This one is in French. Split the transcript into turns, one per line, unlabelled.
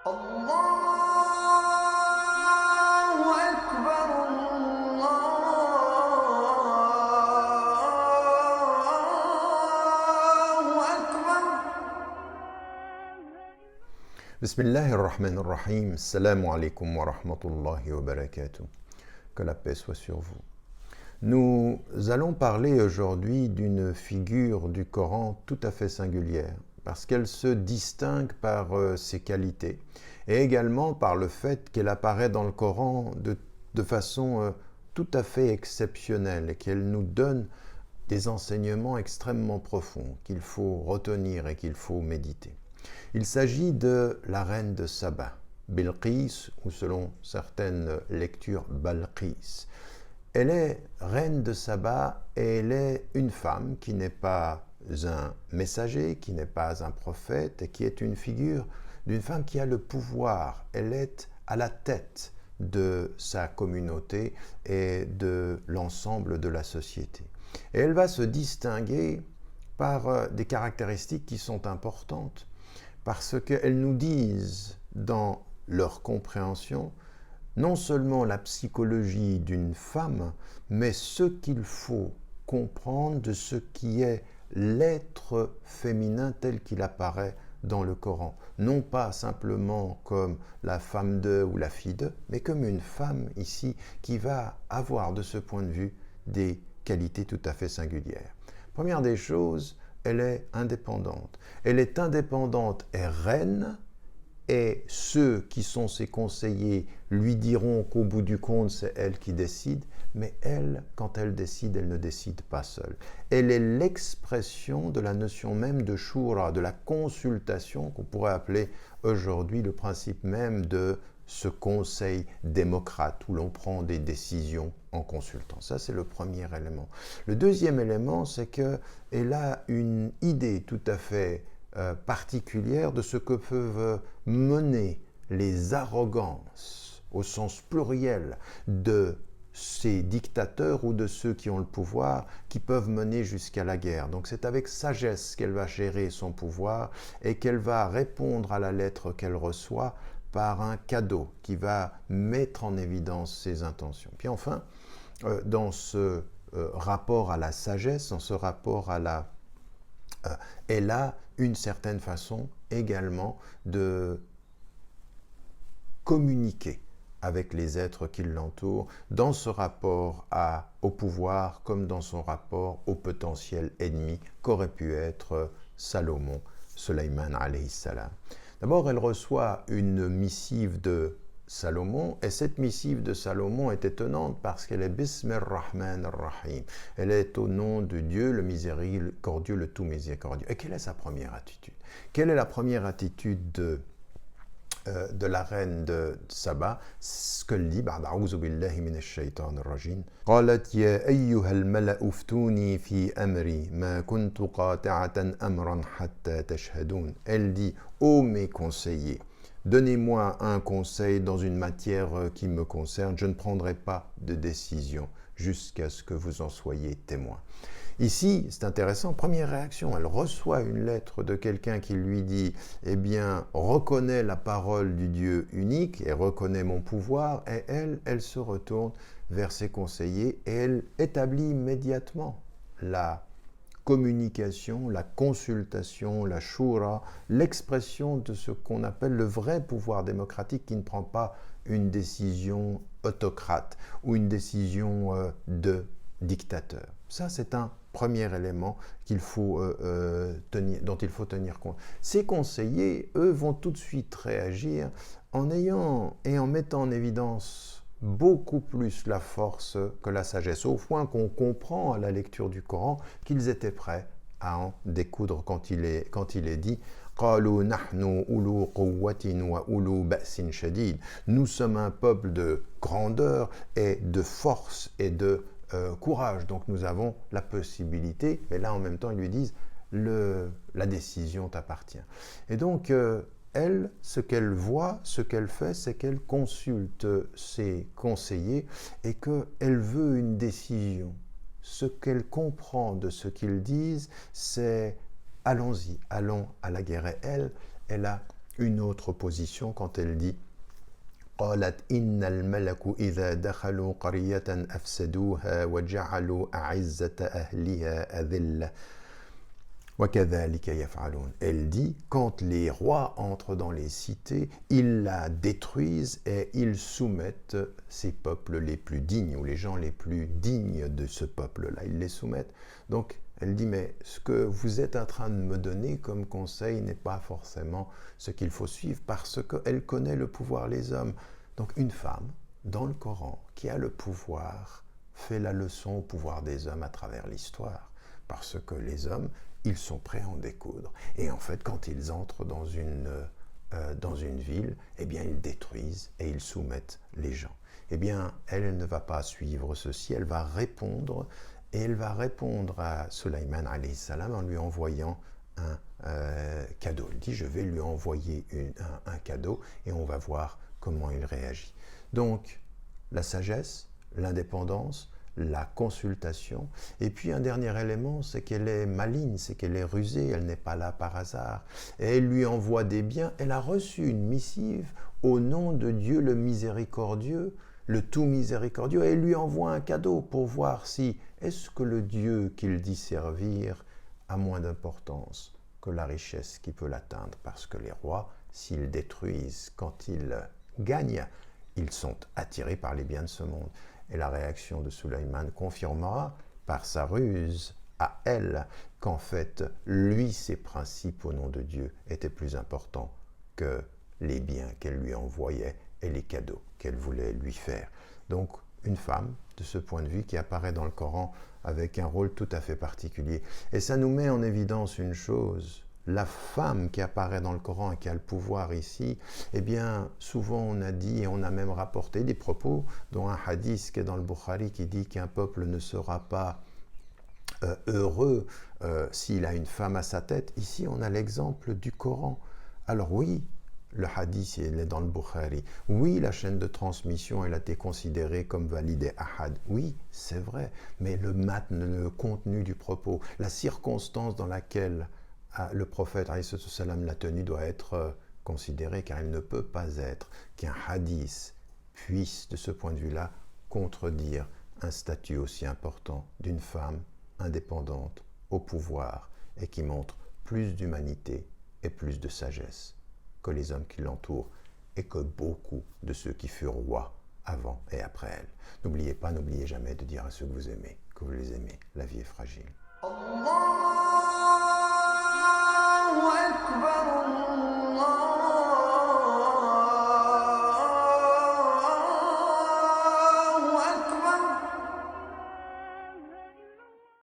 الله أكبر الله أكبر.
Bismillahirrahmanirrahim. Assalamu alaikum wa rahmatullahi wa barakatuh. Que la paix soit sur vous. Nous allons parler aujourd'hui d'une figure du Coran tout à fait singulière, parce qu'elle se distingue par ses qualités, et également par le fait qu'elle apparaît dans le Coran de façon tout à fait exceptionnelle, et qu'elle nous donne des enseignements extrêmement profonds qu'il faut retenir et qu'il faut méditer. Il s'agit de la reine de Saba, Bilqis, ou selon certaines lectures, Balqis. Elle est reine de Saba et elle est une femme qui n'est pas un messager, qui n'est pas un prophète, et qui est une figure d'une femme qui a le pouvoir. Elle est à la tête de sa communauté et de l'ensemble de la société. Et elle va se distinguer par des caractéristiques qui sont importantes, parce qu'elles nous disent dans leur compréhension non seulement la psychologie d'une femme, mais ce qu'il faut comprendre de ce qui est l'être féminin tel qu'il apparaît dans le Coran. Non pas simplement comme la femme de ou la fille de, mais comme une femme ici qui va avoir de ce point de vue des qualités tout à fait singulières. Première des choses, elle est indépendante. Elle est indépendante et reine, et ceux qui sont ses conseillers lui diront qu'au bout du compte, c'est elle qui décide, mais elle, quand elle décide, elle ne décide pas seule. Elle est l'expression de la notion même de shura, de la consultation, qu'on pourrait appeler aujourd'hui le principe même de ce conseil démocrate où l'on prend des décisions en consultant. Ça, c'est le premier élément. Le deuxième élément, c'est qu'elle a une idée tout à fait particulière de ce que peuvent mener les arrogances, au sens pluriel, de ces dictateurs ou de ceux qui ont le pouvoir, qui peuvent mener jusqu'à la guerre. Donc c'est avec sagesse qu'elle va gérer son pouvoir et qu'elle va répondre à la lettre qu'elle reçoit par un cadeau qui va mettre en évidence ses intentions. Puis enfin, dans ce rapport à la sagesse, dans ce rapport à la... elle a une certaine façon également de communiquer avec les êtres qui l'entourent dans ce rapport au pouvoir comme dans son rapport au potentiel ennemi qu'aurait pu être Salomon, Sulayman alayhi salam. D'abord, elle reçoit une missive de Salomon, et cette missive de Salomon est étonnante parce qu'elle est Bismir Rahman Rahim. Elle est au nom de Dieu, le miséricordieux, le tout miséricordieux. Et quelle est sa première attitude? Quelle est la première attitude de la reine de Saba? Ce qu'elle dit, A'udhu billahi minash shaitanir rajim. قالت يا أيها الملأ افتوني في أمري ما كنت قاطعة أمرا حتى تشهدون. Elle dit, ô mes conseillers, donnez-moi un conseil dans une matière qui me concerne, je ne prendrai pas de décision jusqu'à ce que vous en soyez témoins. Ici, c'est intéressant, première réaction, elle reçoit une lettre de quelqu'un qui lui dit « Eh bien, reconnais la parole du Dieu unique et reconnais mon pouvoir » et elle se retourne vers ses conseillers et elle établit immédiatement la communication, la consultation, la shura, l'expression de ce qu'on appelle le vrai pouvoir démocratique qui ne prend pas une décision autocrate ou une décision de dictateur. Ça, c'est un premier élément dont il faut tenir compte. Ces conseillers, eux, vont tout de suite réagir en mettant en évidence beaucoup plus la force que la sagesse, au point qu'on comprend à la lecture du Coran qu'ils étaient prêts à en découdre quand il est dit قالوا نحن أولو قوة وأولو بأس شديد. Nous sommes un peuple de grandeur et de force et de courage, donc nous avons la possibilité, mais là en même temps ils lui disent la décision t'appartient. Et donc elle, ce qu'elle voit, ce qu'elle fait, c'est qu'elle consulte ses conseillers et qu'elle veut une décision. Ce qu'elle comprend de ce qu'ils disent, c'est allons-y, allons à la guerre. Et elle a une autre position quand elle dit قالت إن الملك إذا دخلوا قرية أفسدوها وجعلوا أعزة أهلها أذلة وكذلك يفعلون. Elle dit, quand les rois entrent dans les cités, ils la détruisent et ils soumettent ces peuples les plus dignes, ou les gens les plus dignes de ce peuple-là, ils les soumettent. Donc, elle dit, mais ce que vous êtes en train de me donner comme conseil n'est pas forcément ce qu'il faut suivre, parce qu'elle connaît le pouvoir des hommes. Donc, une femme, dans le Coran, qui a le pouvoir, fait la leçon au pouvoir des hommes à travers l'histoire. Parce que les hommes, ils sont prêts à en découdre. Et en fait, quand ils entrent dans une ville, eh bien, ils détruisent et ils soumettent les gens. Eh bien, elle ne va pas suivre ceci, elle va répondre, et elle va répondre à Sulaiman alayhi salam en lui envoyant un cadeau. Elle dit, je vais lui envoyer un cadeau et on va voir comment il réagit. Donc, la sagesse, l'indépendance, la consultation. Et puis un dernier élément, c'est qu'elle est maligne, c'est qu'elle est rusée, elle n'est pas là par hasard. Et elle lui envoie des biens. Elle a reçu une missive au nom de Dieu le miséricordieux, le tout miséricordieux. Et elle lui envoie un cadeau pour voir si est-ce que le Dieu qu'il dit servir a moins d'importance que la richesse qui peut l'atteindre. Parce que les rois, s'ils détruisent quand ils gagnent, ils sont attirés par les biens de ce monde. Et la réaction de Sulaiman confirmera par sa ruse à elle qu'en fait, lui, ses principes au nom de Dieu étaient plus importants que les biens qu'elle lui envoyait et les cadeaux qu'elle voulait lui faire. Donc, une femme, de ce point de vue, qui apparaît dans le Coran avec un rôle tout à fait particulier. Et ça nous met en évidence une chose. La femme qui apparaît dans le Coran et qui a le pouvoir ici, eh bien, souvent on a dit et on a même rapporté des propos, dont un hadith qui est dans le Bukhari qui dit qu'un peuple ne sera pas heureux s'il a une femme à sa tête. Ici, on a l'exemple du Coran. Alors oui, le hadith il est dans le Bukhari. Oui, la chaîne de transmission, elle a été considérée comme valide et ahad. Oui, c'est vrai, mais le matn, le contenu du propos, la circonstance dans laquelle le prophète salam l'a tenue doit être considérée, car il ne peut pas être qu'un hadith puisse, de ce point de vue-là, contredire un statut aussi important d'une femme indépendante, au pouvoir, et qui montre plus d'humanité et plus de sagesse que les hommes qui l'entourent et que beaucoup de ceux qui furent rois avant et après elle. N'oubliez pas, n'oubliez jamais de dire à ceux que vous aimez que vous les aimez. La vie est fragile.
الله أكبر